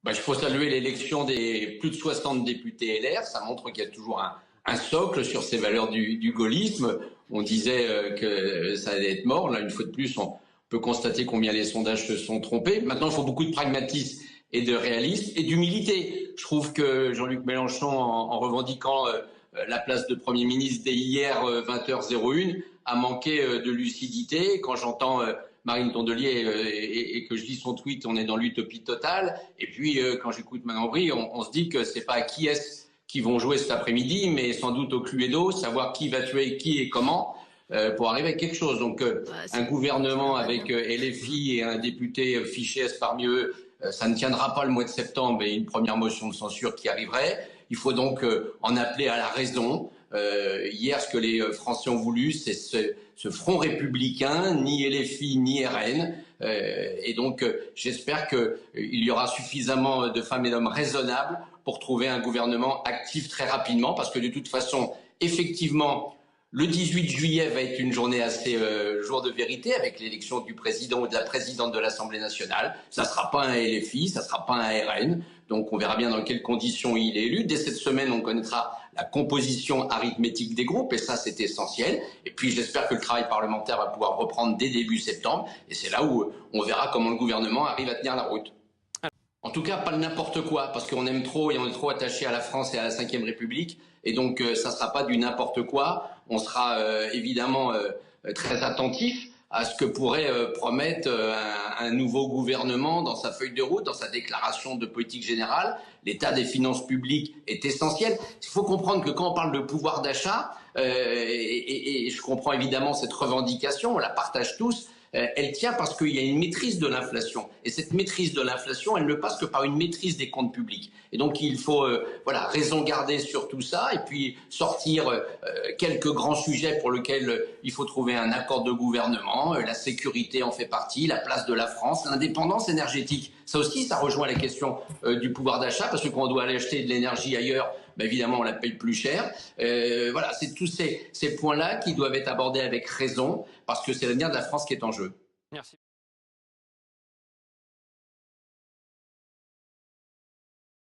Il faut saluer l'élection des plus de 60 députés LR. Ça montre qu'il y a toujours un socle sur ces valeurs du gaullisme. On disait que ça allait être mort. Là, une fois de plus, on peut constater combien les sondages se sont trompés. Maintenant, il faut beaucoup de pragmatisme et de réalisme et d'humilité. Je trouve que Jean-Luc Mélenchon, en revendiquant la place de Premier ministre dès hier 20h01, a manqué de lucidité. Quand j'entends Marine Tondelier et que je lis son tweet, on est dans l'utopie totale. Et puis quand j'écoute Manon Brie, on se dit que c'est pas à qui est-ce qui vont jouer cet après-midi, mais sans doute au Cluedo, savoir qui va tuer qui et comment pour arriver à quelque chose. Donc un gouvernement avec LFI et un député fiché parmi eux, ça ne tiendra pas le mois de septembre et une première motion de censure qui arriverait. Il faut donc en appeler à la raison. Hier, ce que les Français ont voulu, c'est ce front républicain, ni LFI ni RN. Et donc, j'espère qu'il y aura suffisamment de femmes et d'hommes raisonnables pour trouver un gouvernement actif très rapidement, parce que de toute façon, effectivement, le 18 juillet va être une journée assez jour de vérité avec l'élection du président ou de la présidente de l'Assemblée nationale. Ça ne sera pas un LFI, ça ne sera pas un RN. Donc on verra bien dans quelles conditions il est élu. Dès cette semaine, on connaîtra la composition arithmétique des groupes et ça, c'est essentiel. Et puis j'espère que le travail parlementaire va pouvoir reprendre dès début septembre. Et c'est là où on verra comment le gouvernement arrive à tenir la route. En tout cas, pas le n'importe quoi, parce qu'on aime trop et on est trop attaché à la France et à la Ve République. Et donc, ça ne sera pas du n'importe quoi. On sera évidemment très attentif à ce que pourrait promettre un nouveau gouvernement dans sa feuille de route, dans sa déclaration de politique générale. L'état des finances publiques est essentiel. Il faut comprendre que quand on parle de pouvoir d'achat, et je comprends évidemment cette revendication, on la partage tous, elle tient parce qu'il y a une maîtrise de l'inflation. Et cette maîtrise de l'inflation, elle ne passe que par une maîtrise des comptes publics. Et donc il faut raison garder sur tout ça et puis sortir quelques grands sujets pour lesquels il faut trouver un accord de gouvernement. La sécurité en fait partie, la place de la France, l'indépendance énergétique. Ça aussi, ça rejoint la question du pouvoir d'achat, parce que quand on doit aller acheter de l'énergie ailleurs, évidemment, on la paye plus cher. C'est tous ces points-là qui doivent être abordés avec raison, parce que c'est l'avenir de la France qui est en jeu. Merci.